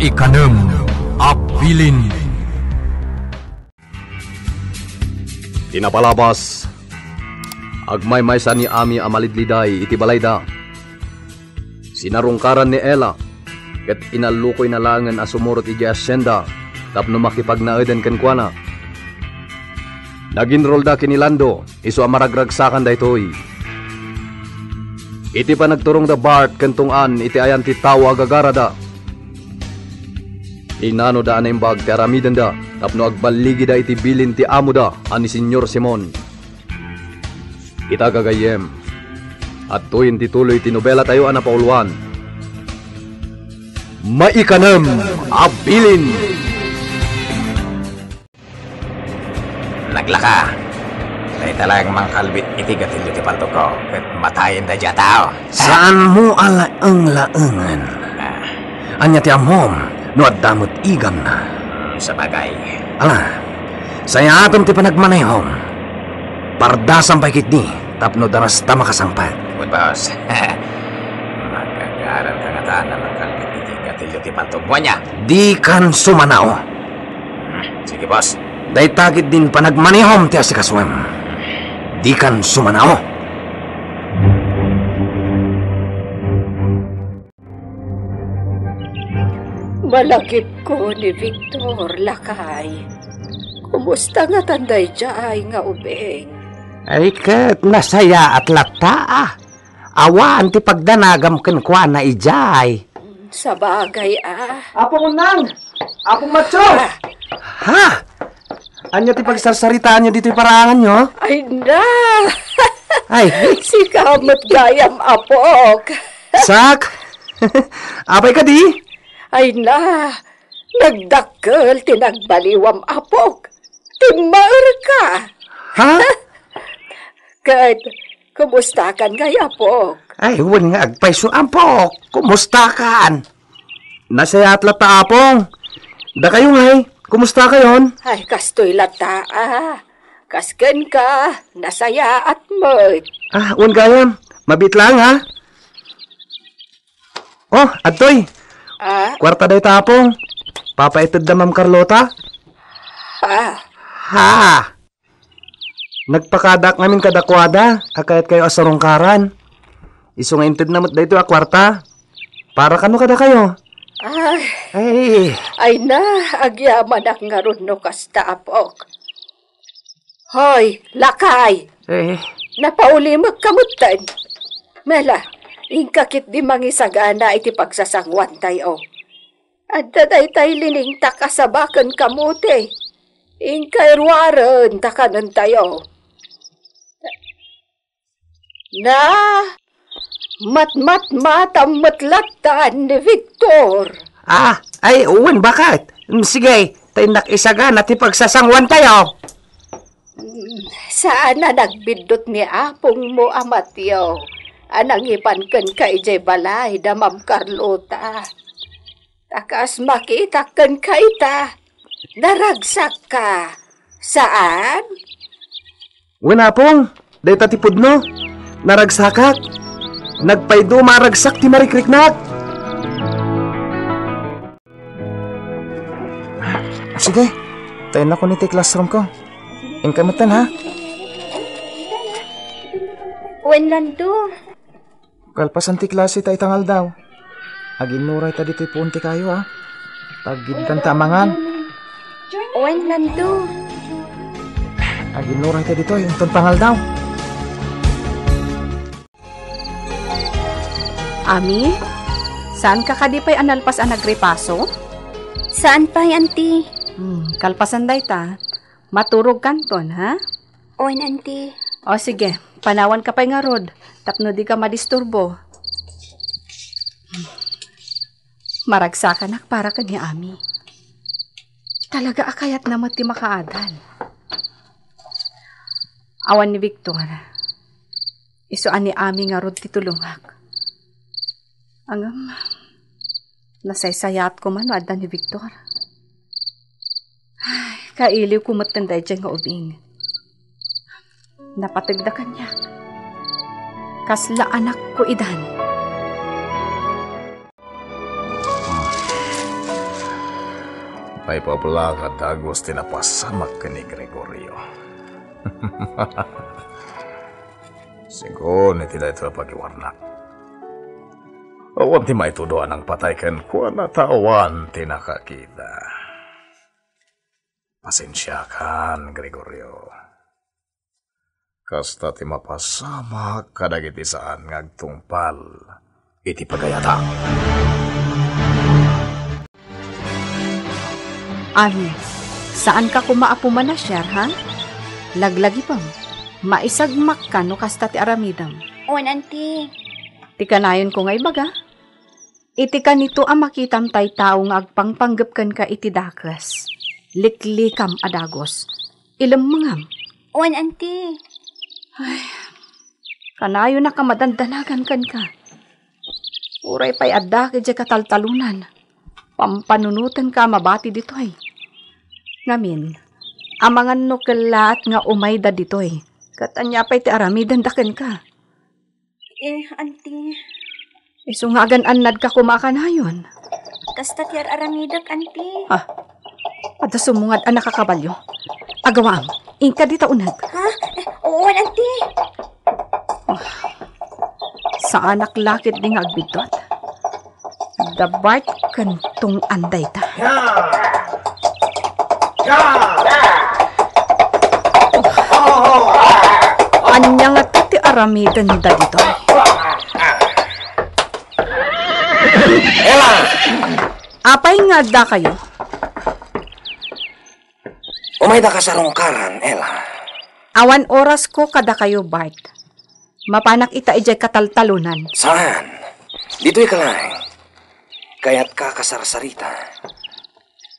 Maikanem, Abilin. Tinapalabas, agmay-maysa ni Ami amalidliday iti balayda. Sinarungkaran ni Ella, ket inalukoy na langan asumurot iti asyenda, tapno makipagnaeden kenkwana. Naginrolda kinilando, iso amaragragsakan daytoy. Iti pa nagturong da Bart kentungan iti ayan ti tawa agagarada. Inano da anaimbag ti aramiden da, tapno agbaligi da iti bilin ti amo da, ani Senyor Simon. Ita gagayem, at tuwin ti tuloy ti nobela tayo anapauluan. Maikanem, Abilin! Naglaka. Dahil talagang mangkalbit iti gatilyo ti panto ko. Ket matayin da dya tao. Saan mo alaeng-laengan? Anya ti amom, no at damot igam na. Sa bagay. Ala, saya atom ti panagmanayhom. Pardasan pa ikit ni, tapno daras ta makasangpat. Good boss. Magkagaran ka nga taan na mangkalbit iti gatilyo ti panto mo niya. Di kan sumanao. Sige boss. Day tagit din panagmanayhom ti asikaswem. Di kan sumanao. Malakip ko ni Victor Lakay. Kumusta nga tanday jay nga ubeng? Ay ket nasaya at lata. Awan ti pagdanagam kenkwa na ijay. Sa bagay Apo nang! Apo macho! Ha? Anya ti pagsarsaritaan nyo dito yung parangan nyo? Ay na! Ay! Si kamot gayam apok. Sak! Apay ka di? Ay na! Nagdakkel tinagbaliwam apok. Timaer ka! Ha? Kat, kumusta kan gay apok? Ay, huwag nga agpayso ampok. Kumusta kan? Nasaya at lata apong. Da kayo ngay. Kumusta kayon? Ay, kastoy lata Kasken ka, nasaya at mo't. Un gayam. Mabit lang ha. Oh, adtoy. Kwarta day tapong. Papaitid na Ma'am Carlota. Ha? Nagpakadak ngamin kadakwada. Akayat kayo asarungkaran. Iso nga intid namot dayto a kwarta. Para kano kada kayo? Ay na, agyaman ak nga ron no kasta apok. Hoy, Lakay! Napauli magkamutan. Mela, ingkakit di mangisagana iti pagsasangwan tayo. At daday tayo lining takasabakan kamuti. Ingkairwaran takanan tayo. Na, matam matlatan ni Victor. Ay, uwan, bakit? Sige, tayo nakisagan at ipagsasangwan tayo. Saan na nagbidot ni apong mo amatyo? Anang ipankan ka ijay balay da Ma'am Carlota. Takas makita kan ka ita. Naragsak ka. Saan? Wala pong, dahi tatipod no. Naragsakak. Nagpaydo maragsak ti marikriknak. Sige, tayo na ko ni ti classroom ko. Ingkamutan ha. Wen lando. Kalpasan ti klase tayo tangal daw. Aginuray ta dito'y punti kayo ha. Taggidan tamangan. Wen lando. Aginuray ta dito'y unton pangal daw. Ami, saan ka kadipay analpas ang nagrepaso? Saan pa yan, auntie? Kalpasan day ta. Maturog kanton, ha? Oin, auntie. O sige, panawan ka pa'y nga rod. Tapno di ka madisturbo. Maragsakan ak para ka ni Ami. Talaga akayat na mati makaadan. Awan ni Victor. Isuan ni Ami nga rod titulungak. Angam, nasaysayat ko man wadan ni Victor. Ay, kailiw kumatanday dyan nga ubing. Napatagda kanya. Kasla anak ko idan. Ay pabulakad agos tinapasamak ka ni Gregorio. Siguro ni tila ito pagiwarnak. Awan ti maitudoan ang patay ken kuha na tawan tinakakita. Pasensya kan, Gregorio. Kasta ti mapasamak kadagiti saan ngagtungpal iti pagayata. Ani, saan ka kumaapo man na, Sher, ha? Laglagi pang, maisagmak ka no kasta ti aramidam. Owen, auntie. Ti kanayon ko nga ibaga. Iti ka nito ang makitam tay tao nga agpangpanggap ka iti dakas. Liklikam adagos. Ilam mangam. Owen, auntie. Kanayon na ka madandanagan kan ka. Uray pa'y adda kaya kataltalunan. Pampanunutan ka mabati dito ay. Ngamin, amangan no kalat nga umayda dito ay. Katanya pa'y ti aramidan dakan ka. Auntie. Isungagan anad ka kumakanayon. Kasta ti aramidak, auntie. Ha? Ada sumungad anak kakabalyo. Agawang, inka dito unag. Ha? Owen, auntie. Sa anak lakit di nga agbidot. Dabart kantong anday ta. Anya nga ti aramidan da dito. Apay nga da kayo? Umayda ka sa rungkaran, Ella. Awan oras ko kada kayo, Bart. Mapanak ita ijay kataltalunan. Saan? Dito'y kalay. Kaya't ka kasarsarita.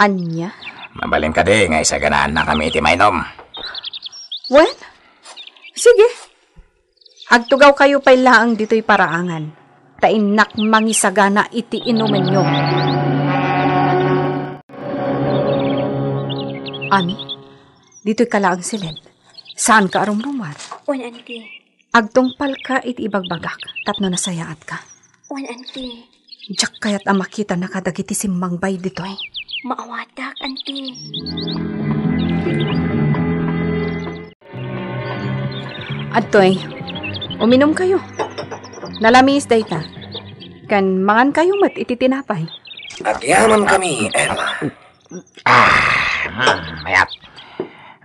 Anya? Mabalin ka di, nga isa ganaan na kami iti mainom. Well, sige. Agtugaw kayo pa'y laang dito'y paraangan. Tainak mangisagana iti inumin nyo. Ami, dito'y kalaang silid. Saan ka arumrumar? Owen, auntie. Agtungpal ka iti ibagbagak, tapno nasayaat ka. Owen, auntie. Diyak kaya't ang makita na kadagiti simangbay dito'y. Maawadak, auntie. Adtoy, uminom kayo. Nalamis dayta. Kan mangan kayo mat ititinapay. Agyaman kami, Ella. Mayat.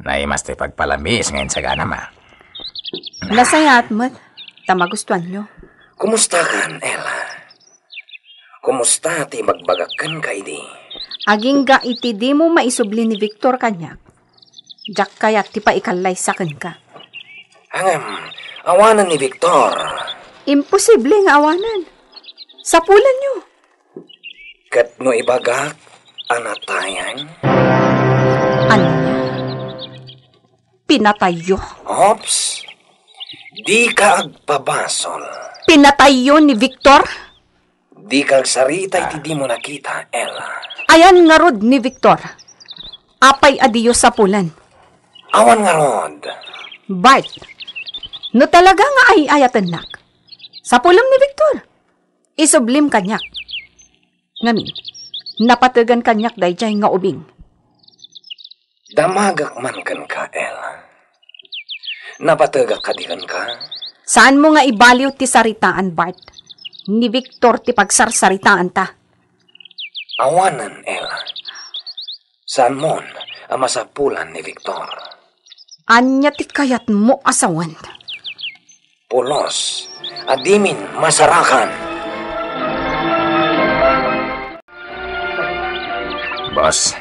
Naimas ti pagpalamis ngayon sa gana ma. Nasayaat mat. Tamagustuhan nyo. Kumusta kan, Ella? Kumusta ti magbagakan ka idi? Aging ga iti di mo maisubli ni Victor kanya. Diyak kaya't ti paikalay sa ka. Hangam, awanan ni Victor. Imposible nga awanan. Sapulan nyo. Kat no ibagak, anatayan. Anya? Pinatayo. Ops, di ka agpabasol. Pinatayo ni Victor? Di ka agsarita iti di mo nakita, Ella. Ayan nga rod ni Victor. Apay adiyo sapulan. Awan nga rod. Bart, no talaga nga ay ayatan nak. Sapulam ni Victor. Isublim kanyak. Ngamin, napatagan kanyak dayjay nga ubing. Damagak man kan ka, Ella. Napatagak ka di kan ka? Saan mo nga ibaliw ti saritaan, Bart? Ni Victor ti pagsarsaritaan ta. Awanan, Ella. Saan mon ang masapulan ni Victor? Anya ti kayat mo asawan. Pulos, adimin masarakan. Boss,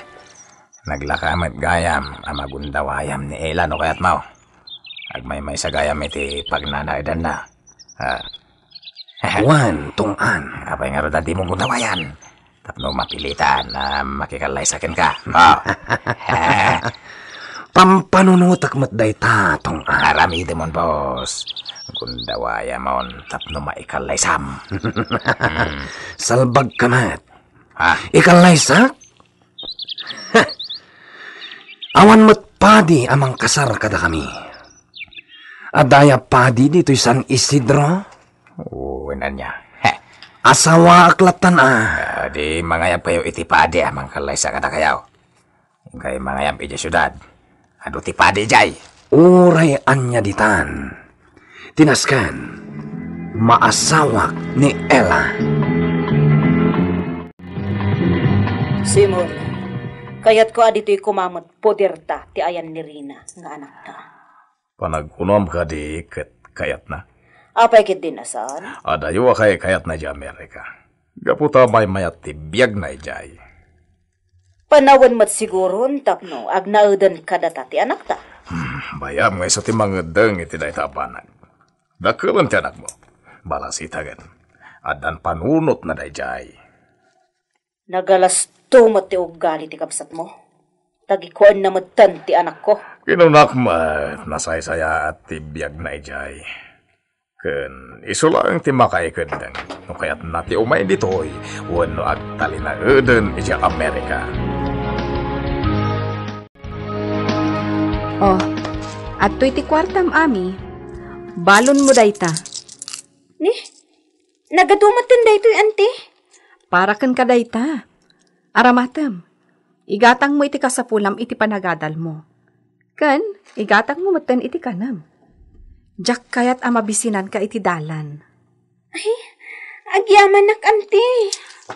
naglakamat gayam ang magundawayam ni Ella no kayat mau. Agmay sa gayam iti pagnanaidan na. Wan, tungan. Apay nga rin dati mong gundawayan. Tapno mapilitan na makikalay sa akin ka. Oh. Pampanunutak matday ta, tungan. Arami demon, boss. Gundawaya mon, tapno maikalay sam. Salbag ka mat. Ha? Ikalay sak? Awan mo't padi amang kasar kada kami. Adaya padi dito'y San Isidro? Oo, niya. Asawa aklatan Di mga yapayo iti padi amang kalay sa kada kayaw. Kay mga yam iti syudad. Adu ti padi jay. Uray anya ditan. Tinaskan, maasawak ni Ella. Simon, kayat ko adito'y kumamot poderta ti ayan ni Rina nga anak ta. Panagkunom ka di kayat na. Apay kit din asan? Adayo kay kayat na di Amerika. Gaputa may mayat ti biyag na ijay. Panawan mat siguro tapno agnaudan kadata ti anak ta. Bayam nga isa ti mangedeng iti day tapanag. Dakulan ti anak mo. Balasitagan. Adan panunot na dayjay. Nagalas tumot ti ugali ti kapsat mo. Tagikuan na matan ti anak ko. Kinunak nasaysaya at ti biyag na ijay. Ken isulang ti makaikendeng. No kayat na ti umay ditoy. Wano agtali na eden iti Amerika. Oh, at to'y ti kwartam ami, balon mo dayta. Ni, nagadumatan da ito'y ante. Para kan ka dayta. Aramatem, igatang mo iti kasapulam iti panagadal mo. Kan, igatang mo matan iti kanam. Jak kayat amabisinan ka iti dalan. Ay, agyaman nak ante.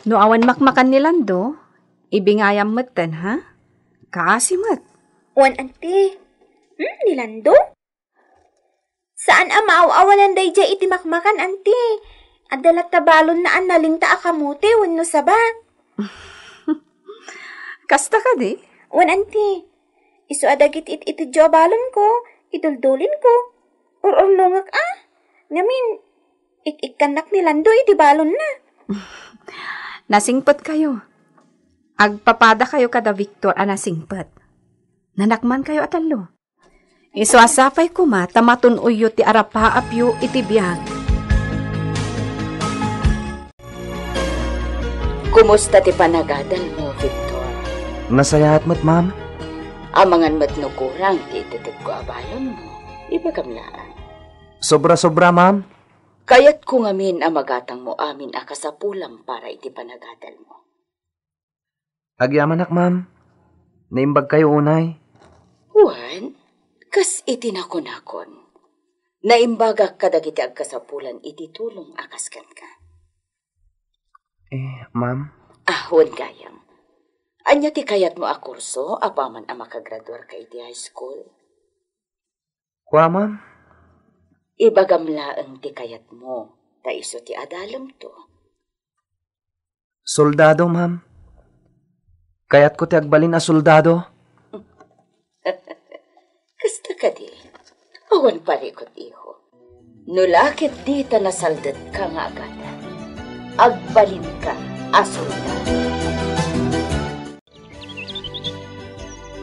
No awan makmakan ni Lando, ibingayam matan ha? Kaasimat. Wan ante. Nilando? Saan amaaw-awanan day jay iti makmakan, ante? Adalat tabalon na analing ta akamuti, wano sabat. Kasta ka di? Wan, ante. Isu adagit iti balon ko, iduldulin ko. Or-orlongak Ngamin, ikanak nilando iti balon na. Nasingpot kayo. Agpapada kayo kada Victor nasingpot. Nanakman kayo atalo. Isuasapay kuma tamatun uyo ti arapa apyo iti biyag. Kumusta ti panagadal mo, Victor? Nasayahat mo't, ma'am. Amangan mat no kurang ti ititig ko abalon mo. Ibagamlaan. Sobra-sobra, ma'am. Kayat ko ngamin amagatang mo amin akasapulam para iti panagadal mo. Agyaman nak, ma'am. Naimbag kayo unay. Juan, kas iti nakon-nakon. Naimbagak kadagiti agkasapulan iti tulong akaskan ka. Ma'am? Ahon gayam. Anya ti kayat mo a kurso, apaman a makagraduar ka iti high school. Kwa, ma'am? Ibagamlaang ti kayat mo, ta iso ti adalam to. Soldado, ma'am. Kayat ko ti agbalin a soldado. Kasta ka di, awan parikot iho. Nulakit di ta nasaldat ka nga agada. Agbalin ka a soldado.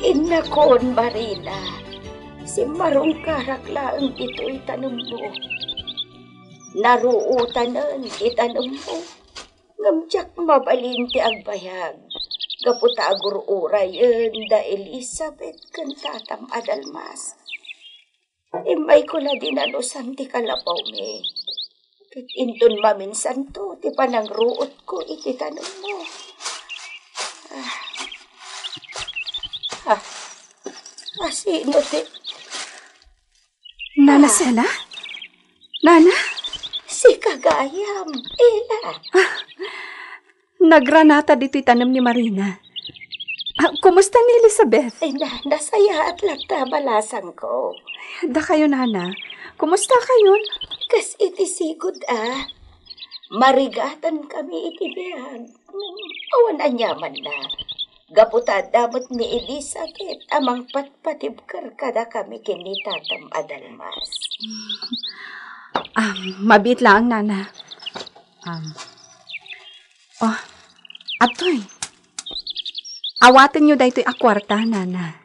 Inakon, Marina. Si Marong karaklaan ito'y tanong mo. Naruutanan itanong mo. Ngamjak mabalin ti agbayag. Gaputa agururay da Elizabeth kantatam adalmas. Imay ko na dinalusan ti kalapaw me. Kit inton maminsan to ti panangruot ko iti tanong mo. Sino ti? Nana Sela? Nana? Si Kagayam, Ella. Nagranata dito'y tanom ni Marina. Kumusta ni Elizabeth? Ay, nasaya at lagta balasan ko. Da kayo, Nana. Kumusta kayo? Kas iti sigod, marigatan kami iti biyag. Awan anyaman na. Gaputa damot ni Elizabeth amang patpatibkar kada kami kinitatam adalmas. Mabit lang, Nana. Atoy. Awatan nyo daytoy akwarta, Nana.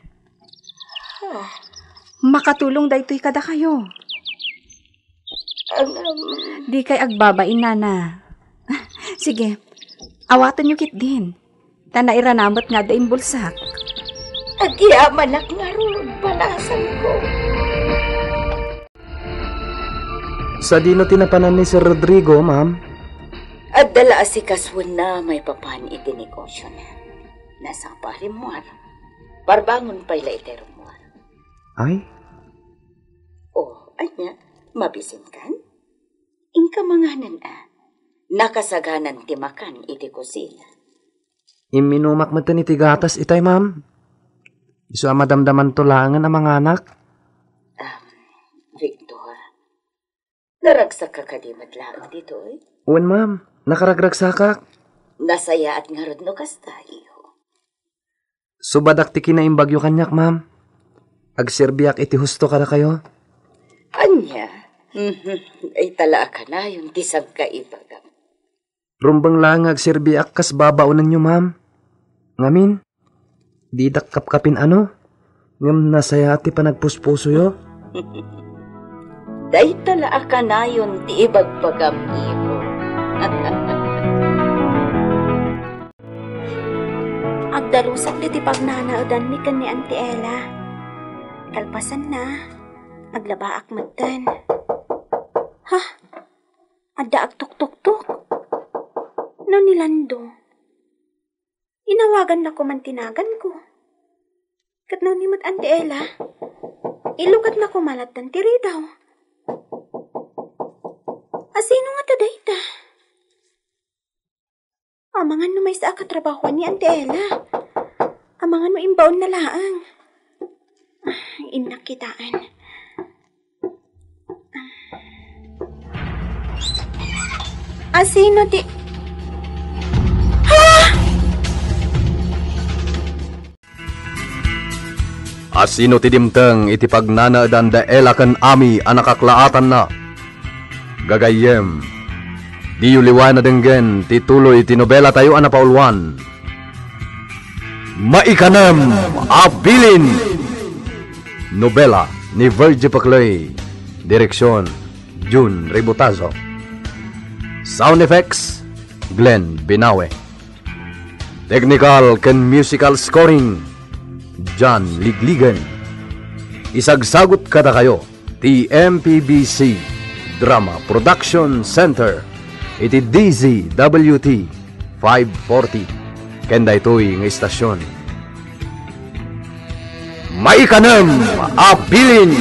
Makatulong daytoy kada kayo. Di kay agbabain, Nana. Sige, awatan nyo kit din. Tanairanamot nga daing bulsak. Agyaman nga ron, balasan ko. Sa dino tinapanan ni Sir Rodrigo, ma'am? At dala si kaswan na may papan iti negosyo na. Nasa parimuar. Parbangon pa ila itero mo. Ay, Oh, anya, mabisin kan? Inka manganan nakasaganan ti makan iti kusina. iminumak mo iti gatas itay, ma'am. Isu madamdaman tulangan ang mga anak. Victor, naragsak ka kadimat lang dito eh. Uwan, ma'am. Nakaragragsakak. Nasaya at ngarod no kasta, iho. Subadak ti kinaimbagyo kanyak, ma'am. Agserbiak iti husto kada kayo. Anya, ay tala ka na yung tisag kaibagam. Rumbang lang agserbiak kas babaunan nyo, ma'am. Ngamin, di kapkapin ano. Ngam nasaya ti panagpuspuso yo. Day tala ka na yung ti ibagbagam, iho. Agdalusak di ti pagnanaudan mi kan ni Auntie Ella. Kalpasan na. Aglabaak matan. Ha? Adda agtuk-tuk-tuk. No nilando. Inawagan na ko man tinagan ko. Kat no ni mat Auntie Ella. Ilukat na ko malatan tiri daw. Asino nga taday ta? Amangan no may sa akatrabaho ni Auntie Ella. Amangan no imbaon na laang. Inakitaan. Asino di... Asino ti dimteng iti pagnanaadan da elakan ami anakaklaatan na. Gagayem, di yuliwan na denggen ti tuloy ti nobela tayo anapaulwan. Maikanem Abilin! Nobela ni Virgie Paclay. Direksyon, June Ributazo. Sound effects, Glenn Binawe. Technical ken musical scoring, John Ligligan. Isagsagot kada kayo, TMPBC Drama Production Center. Iti DZWT 540. Kenda ito'y ng istasyon. Maikanem Abilin!